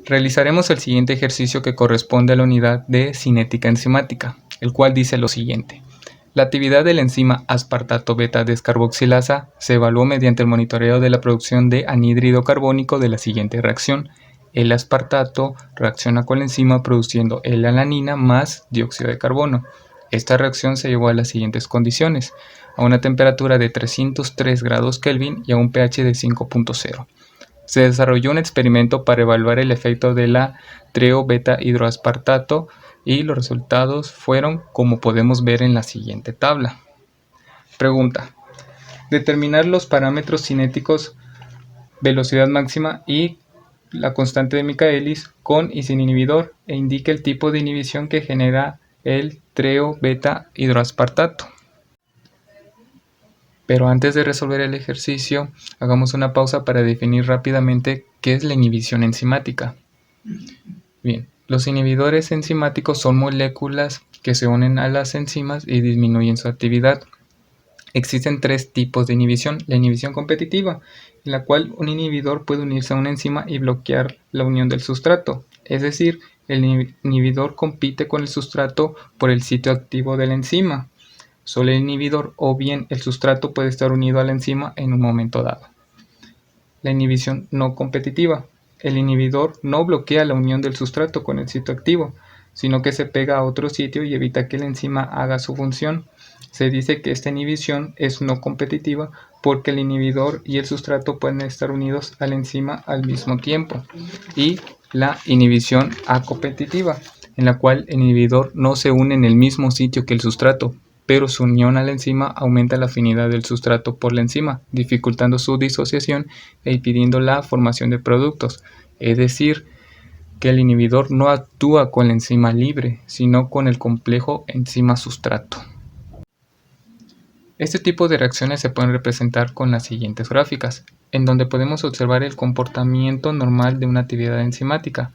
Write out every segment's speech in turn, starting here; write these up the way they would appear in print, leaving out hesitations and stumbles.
Realizaremos el siguiente ejercicio que corresponde a la unidad de cinética enzimática, el cual dice lo siguiente. La actividad de la enzima aspartato beta descarboxilasa se evaluó mediante el monitoreo de la producción de anhídrido carbónico de la siguiente reacción. El aspartato reacciona con la enzima produciendo L-alanina más dióxido de carbono. Esta reacción se llevó a las siguientes condiciones: a una temperatura de 303 grados Kelvin y a un pH de 5.0. Se desarrolló un experimento para evaluar el efecto de la treo-beta-hidroaspartato y los resultados fueron como podemos ver en la siguiente tabla. Pregunta: determinar los parámetros cinéticos, velocidad máxima y la constante de Michaelis con y sin inhibidor, e indique el tipo de inhibición que genera el treo-beta-hidroaspartato. Pero antes de resolver el ejercicio, hagamos una pausa para definir rápidamente qué es la inhibición enzimática. Bien, los inhibidores enzimáticos son moléculas que se unen a las enzimas y disminuyen su actividad. Existen tres tipos de inhibición: la inhibición competitiva, en la cual un inhibidor puede unirse a una enzima y bloquear la unión del sustrato, es decir, el inhibidor compite con el sustrato por el sitio activo de la enzima. Solo el inhibidor o bien el sustrato puede estar unido a la enzima en un momento dado. La inhibición no competitiva. El inhibidor no bloquea la unión del sustrato con el sitio activo, sino que se pega a otro sitio y evita que la enzima haga su función. Se dice que esta inhibición es no competitiva porque el inhibidor y el sustrato pueden estar unidos a la enzima al mismo tiempo. Y la inhibición acompetitiva, en la cual el inhibidor no se une en el mismo sitio que el sustrato, pero su unión a la enzima aumenta la afinidad del sustrato por la enzima, dificultando su disociación e impidiendo la formación de productos. Es decir, que el inhibidor no actúa con la enzima libre, sino con el complejo enzima-sustrato. Este tipo de reacciones se pueden representar con las siguientes gráficas, en donde podemos observar el comportamiento normal de una actividad enzimática,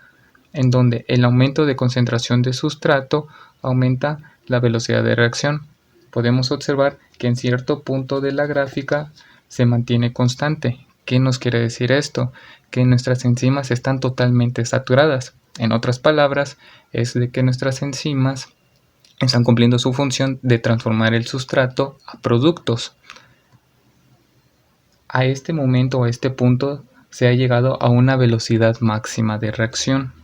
en donde el aumento de concentración de sustrato aumenta la velocidad de reacción. Podemos observar que en cierto punto de la gráfica se mantiene constante. ¿Qué nos quiere decir esto? Que nuestras enzimas están totalmente saturadas. En otras palabras, es de que nuestras enzimas están cumpliendo su función de transformar el sustrato a productos. A este momento, a este punto, se ha llegado a una velocidad máxima de reacción.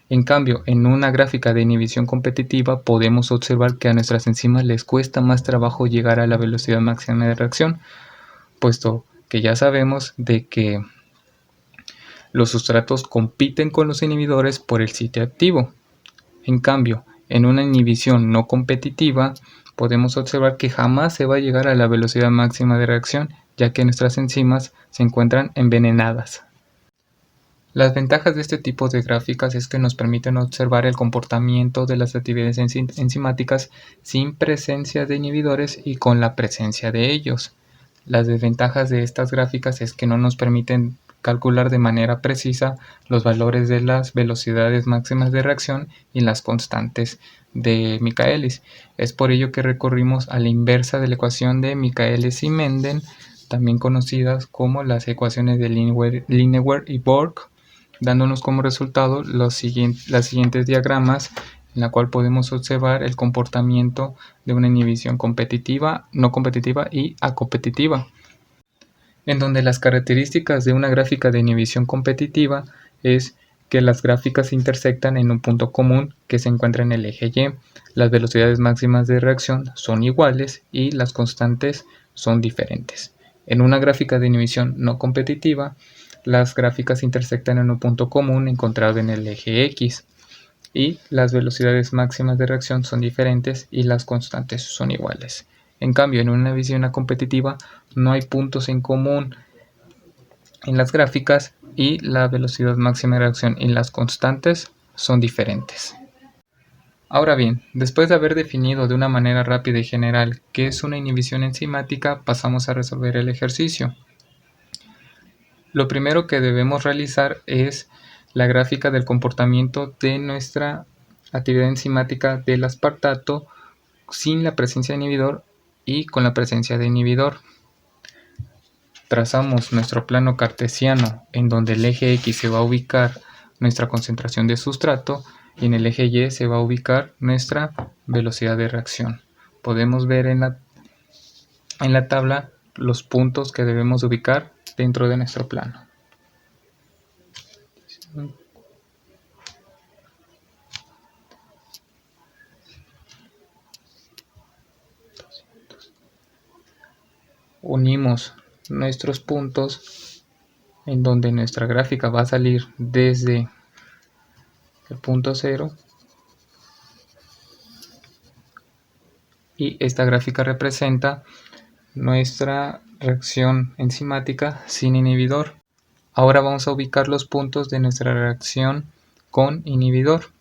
En cambio, en una gráfica de inhibición competitiva podemos observar que a nuestras enzimas les cuesta más trabajo llegar a la velocidad máxima de reacción, puesto que ya sabemos de que los sustratos compiten con los inhibidores por el sitio activo. En cambio, en una inhibición no competitiva podemos observar que jamás se va a llegar a la velocidad máxima de reacción, ya que nuestras enzimas se encuentran envenenadas. Las ventajas de este tipo de gráficas es que nos permiten observar el comportamiento de las actividades enzimáticas sin presencia de inhibidores y con la presencia de ellos. Las desventajas de estas gráficas es que no nos permiten calcular de manera precisa los valores de las velocidades máximas de reacción y las constantes de Michaelis. Es por ello que recurrimos a la inversa de la ecuación de Michaelis y Menden, también conocidas como las ecuaciones de Linewear y Borg, dándonos como resultado las siguientes diagramas, en la cual podemos observar el comportamiento de una inhibición competitiva, no competitiva y acompetitiva, en donde las características de una gráfica de inhibición competitiva es que las gráficas intersectan en un punto común que se encuentra en el eje Y, las velocidades máximas de reacción son iguales y las constantes son diferentes. En una gráfica de inhibición no competitiva, las gráficas intersectan en un punto común encontrado en el eje X y las velocidades máximas de reacción son diferentes y las constantes son iguales. En cambio, en una visión competitiva no hay puntos en común en las gráficas y la velocidad máxima de reacción y las constantes son diferentes. Ahora bien, después de haber definido de una manera rápida y general qué es una inhibición enzimática, pasamos a resolver el ejercicio. Lo primero que debemos realizar es la gráfica del comportamiento de nuestra actividad enzimática del aspartato sin la presencia de inhibidor y con la presencia de inhibidor. Trazamos nuestro plano cartesiano en donde el eje X se va a ubicar nuestra concentración de sustrato y en el eje Y se va a ubicar nuestra velocidad de reacción. Podemos ver en la tabla los puntos que debemos ubicar dentro de nuestro plano. Unimos nuestros puntos en donde nuestra gráfica va a salir desde el punto 0 y esta gráfica representa nuestra reacción enzimática sin inhibidor. Ahora vamos a ubicar los puntos de nuestra reacción con inhibidor.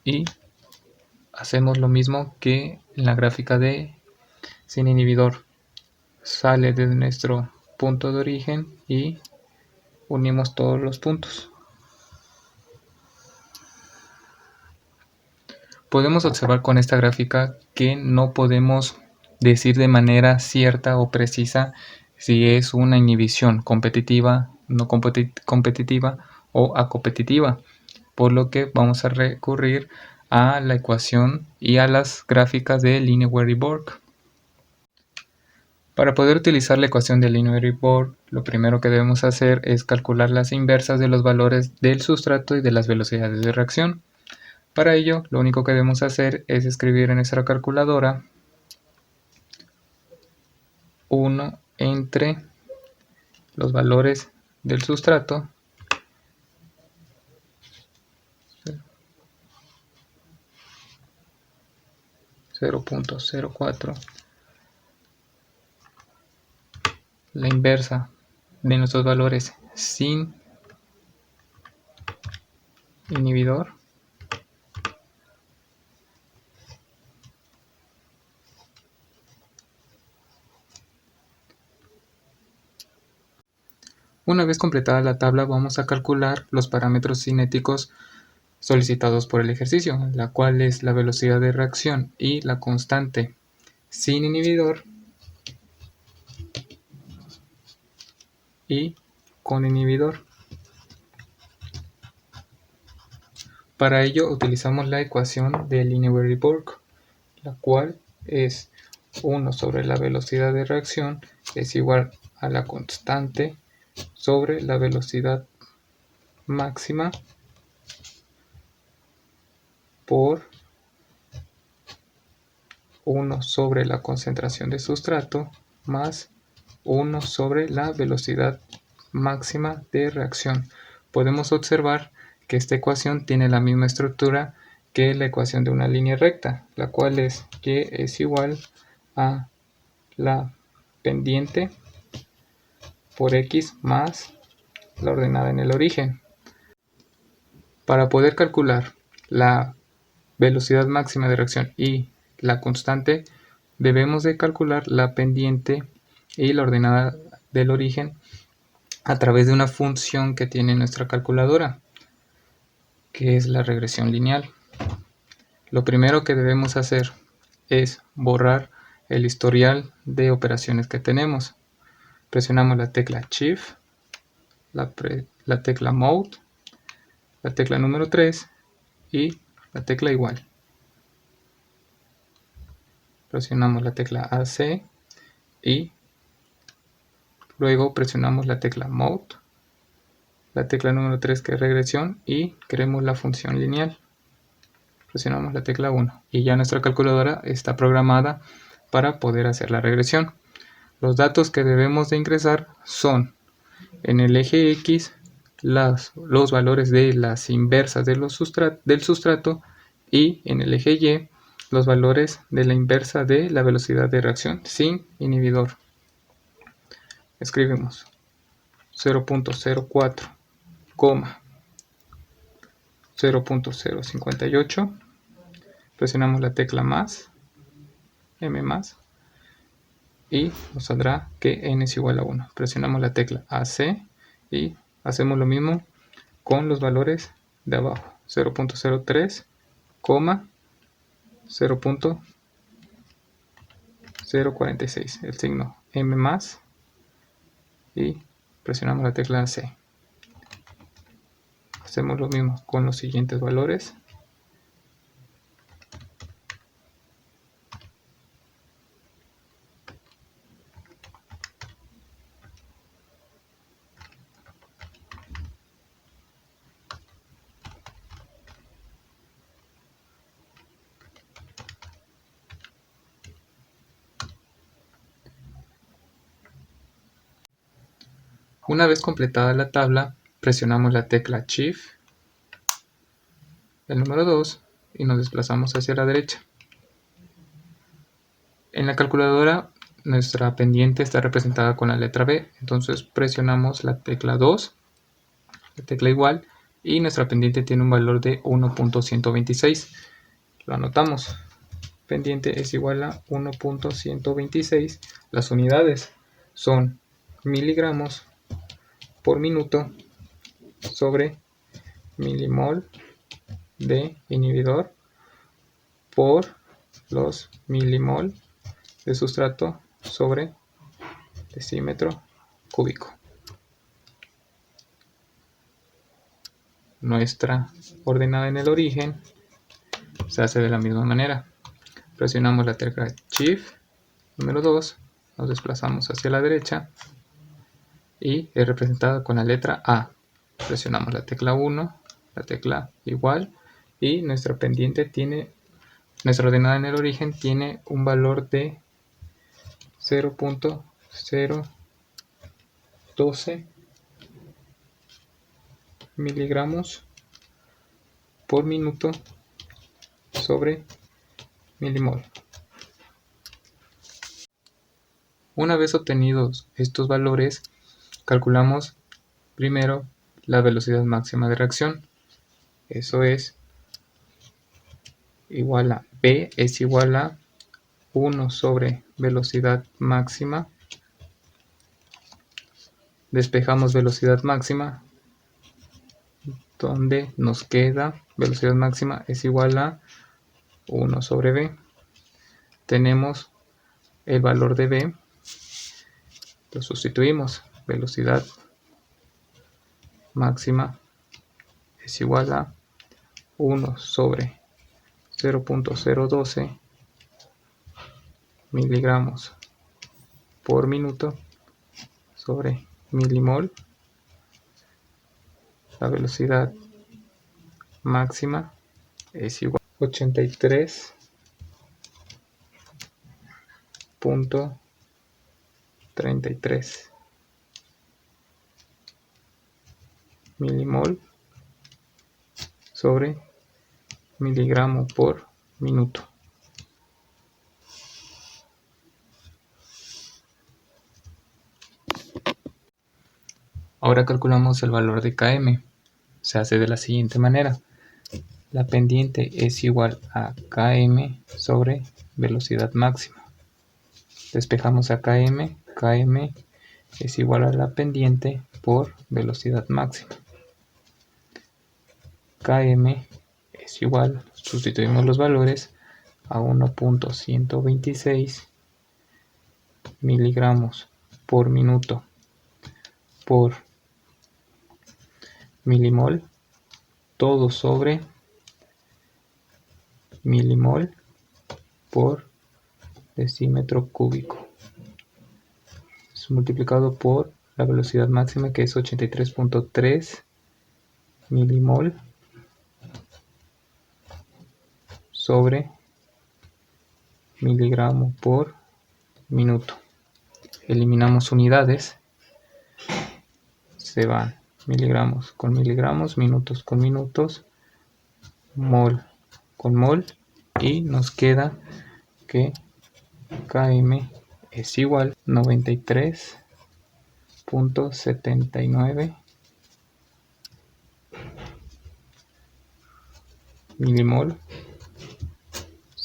Y hacemos lo mismo que en la gráfica de sin inhibidor. Sale desde nuestro punto de origen y unimos todos los puntos. Podemos observar con esta gráfica que no podemos decir de manera cierta o precisa si es una inhibición competitiva, no competitiva o acompetitiva, por lo que vamos a recurrir a la ecuación y a las gráficas de Lineweaver y Borg. Para poder utilizar la ecuación de Lineweaver y Borg, lo primero que debemos hacer es calcular las inversas de los valores del sustrato y de las velocidades de reacción. Para ello, lo único que debemos hacer es escribir en nuestra calculadora 1 entre los valores del sustrato .04, la inversa de nuestros valores sin inhibidor Una vez completada la tabla, vamos a calcular los parámetros cinéticos solicitados por el ejercicio, la cual es la velocidad de reacción y la constante sin inhibidor y con inhibidor. Para ello utilizamos la ecuación de Lineweaver y Borg, la cual es 1 sobre la velocidad de reacción es igual a la constante sobre la velocidad máxima por 1 sobre la concentración de sustrato más 1 sobre la velocidad máxima de reacción. Podemos observar que esta ecuación tiene la misma estructura que la ecuación de una línea recta, la cual es y es igual a la pendiente por x más la ordenada en el origen. Para poder calcular la velocidad máxima de reacción y la constante, debemos de calcular la pendiente y la ordenada del origen a través de una función que tiene nuestra calculadora, que es la regresión lineal. Lo primero que debemos hacer es borrar el historial de operaciones que tenemos. Presionamos la tecla Shift, la tecla Mode, la tecla número 3 y la tecla igual. Presionamos la tecla AC y luego presionamos la tecla Mode, la tecla número 3 que es regresión y queremos la función lineal. Presionamos la tecla 1 y ya nuestra calculadora está programada para poder hacer la regresión. Los datos que debemos de ingresar son en el eje X los valores de las inversas del sustrato y en el eje Y los valores de la inversa de la velocidad de reacción sin inhibidor. Escribimos 0.04, 0.058, presionamos la tecla más, M más, y nos saldrá que n es igual a 1. Presionamos la tecla AC y hacemos lo mismo con los valores de abajo, 0.03, 0.046, el signo M más, y presionamos la tecla C. Hacemos lo mismo con los siguientes valores. Una vez completada la tabla, presionamos la tecla Shift, el número 2, y nos desplazamos hacia la derecha. En la calculadora, nuestra pendiente está representada con la letra B, entonces presionamos la tecla 2, la tecla igual, y nuestra pendiente tiene un valor de 1.126. Lo anotamos. Pendiente es igual a 1.126. Las unidades son miligramos por minuto sobre milimol de inhibidor por los milimol de sustrato sobre decímetro cúbico. Nuestra ordenada en el origen se hace de la misma manera. Presionamos la tecla Shift, número 2, nos desplazamos hacia la derecha y es representada con la letra A. Presionamos la tecla 1, la tecla igual, y nuestra pendiente tiene, nuestra ordenada en el origen tiene un valor de 0.012 miligramos por minuto sobre milimol. Una vez obtenidos estos valores, calculamos primero la velocidad máxima de reacción. Eso es igual a V es igual a 1 sobre velocidad máxima. Despejamos velocidad máxima, donde nos queda velocidad máxima es igual a 1 sobre V. Tenemos el valor de V, lo sustituimos. Velocidad máxima es igual a 1 sobre 0.012 miligramos por minuto sobre milimol. La velocidad máxima es igual a 83.33 milimol sobre miligramo por minuto. Ahora calculamos el valor de Km. Se hace de la siguiente manera. La pendiente es igual a Km sobre velocidad máxima. Despejamos a Km. Km es igual a la pendiente por velocidad máxima. Km es igual, sustituimos los valores, a 1.126 miligramos por minuto por milimol, todo sobre milimol por decímetro cúbico. Es multiplicado por la velocidad máxima, que es 83.3 milimol sobre miligramo por minuto. Eliminamos unidades, se van miligramos con miligramos, minutos con minutos, mol con mol, y nos queda que Km es igual a 93.79 milimol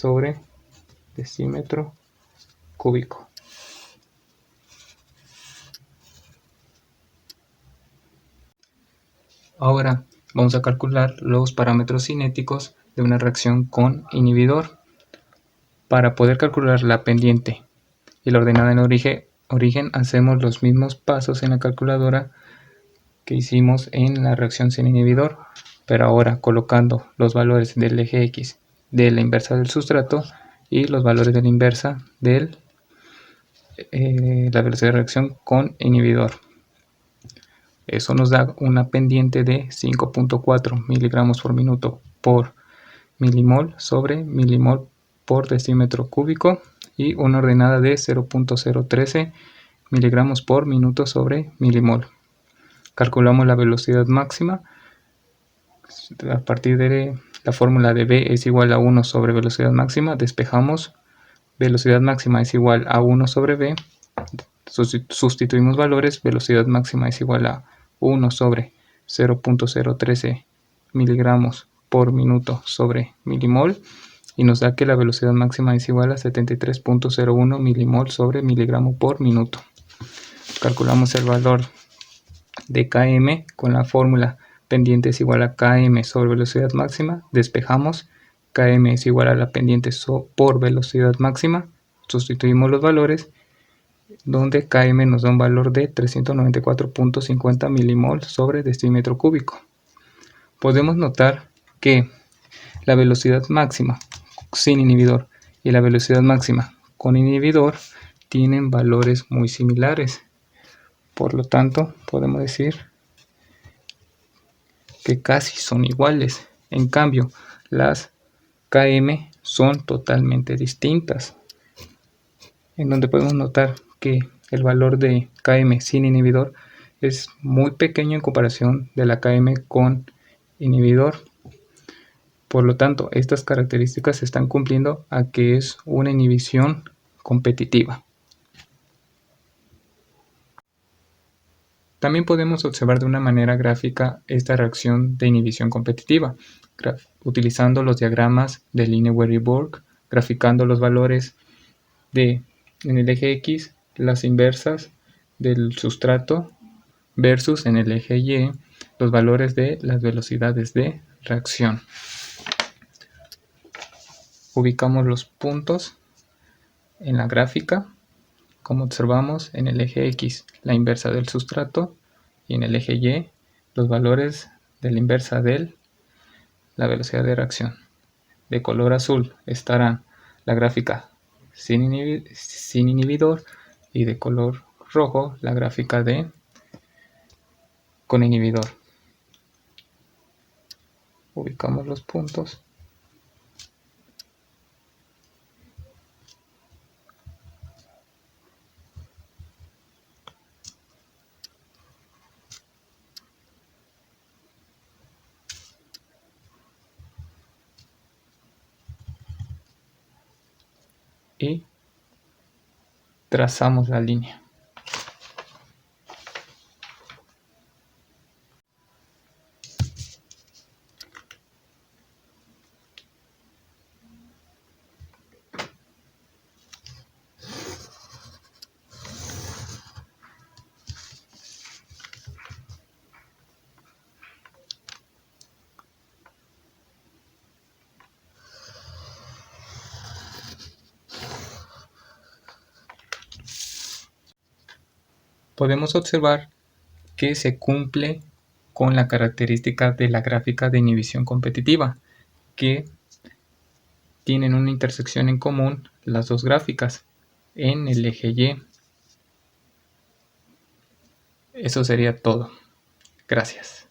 sobre decímetro cúbico. Ahora, Vamos a calcular los parámetros cinéticos de una reacción con inhibidor. Para poder calcular la pendiente y la ordenada en origen, hacemos los mismos pasos en la calculadora que hicimos en la reacción sin inhibidor, pero ahora colocando los valores del eje X de la inversa del sustrato y los valores de la inversa de la velocidad de reacción con inhibidor. Eso nos da una pendiente de 5.4 miligramos por minuto por milimol sobre milimol por decímetro cúbico y una ordenada de 0.013 miligramos por minuto sobre milimol. Calculamos la velocidad máxima a partir de la fórmula de V es igual a 1 sobre velocidad máxima. Despejamos, velocidad máxima es igual a 1 sobre V. Sustituimos valores, velocidad máxima es igual a 1 sobre 0.013 miligramos por minuto sobre milimol y nos da que la velocidad máxima es igual a 73.01 milimol sobre miligramo por minuto. Calculamos el valor de Km con la fórmula pendiente es igual a Km sobre velocidad máxima. Despejamos, Km es igual a la pendiente por velocidad máxima. Sustituimos los valores, donde Km nos da un valor de 394.50 milimol sobre decímetro cúbico. Podemos notar que la velocidad máxima sin inhibidor y la velocidad máxima con inhibidor tienen valores muy similares. Por lo tanto, podemos decir que casi son iguales. En cambio, las Km son totalmente distintas, en donde podemos notar que el valor de Km sin inhibidor es muy pequeño en comparación de la Km con inhibidor. Por lo tanto, estas características se están cumpliendo a que es una inhibición competitiva. También podemos observar de una manera gráfica esta reacción de inhibición competitiva, utilizando los diagramas de Lineweaver y Borg, graficando los valores en el eje X, las inversas del sustrato, versus en el eje Y, los valores de las velocidades de reacción. Ubicamos los puntos en la gráfica. Como observamos, en el eje X la inversa del sustrato y en el eje Y los valores de la inversa de la velocidad de reacción. De color azul estará la gráfica sin inhibidor y de color rojo la gráfica con inhibidor. Ubicamos los puntos. Y trazamos la línea. Podemos observar que se cumple con la característica de la gráfica de inhibición competitiva, que tienen una intersección en común las dos gráficas en el eje Y. Eso sería todo. Gracias.